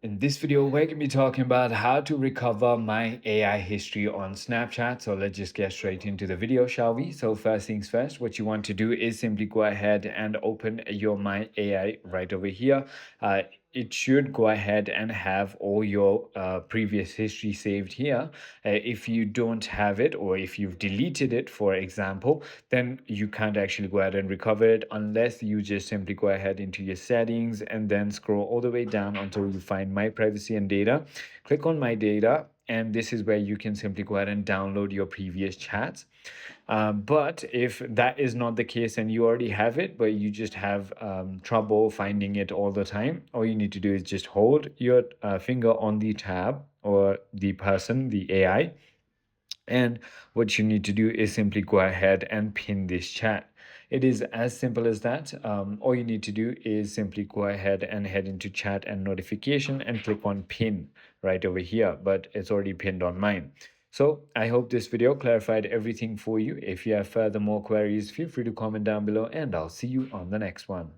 In this video, we're going to be talking about how to recover my AI history on Snapchat. So let's just get straight into the video, shall we? So first things first, what you want to do is simply go ahead and open your My AI right over here. It should go ahead and have all your previous history saved here. If you don't have it, or if you've deleted it, for example, then you can't actually go ahead and recover it unless you just simply go ahead into your settings and then scroll all the way down until you find My Privacy and Data. Click on My Data, and this is where you can simply go ahead and download your previous chats. But if that is not the case and you already have it, but you just have trouble finding it all the time, all you need to do is just hold your finger on the tab or the person, the AI, and what you need to do is simply go ahead and pin this chat. It is as simple as that. All you need to do is simply go ahead and head into chat and notification and click on pin right over here, but it's already pinned on mine. So I hope this video clarified everything for you. If you have further more queries, feel free to comment down below and I'll see you on the next one.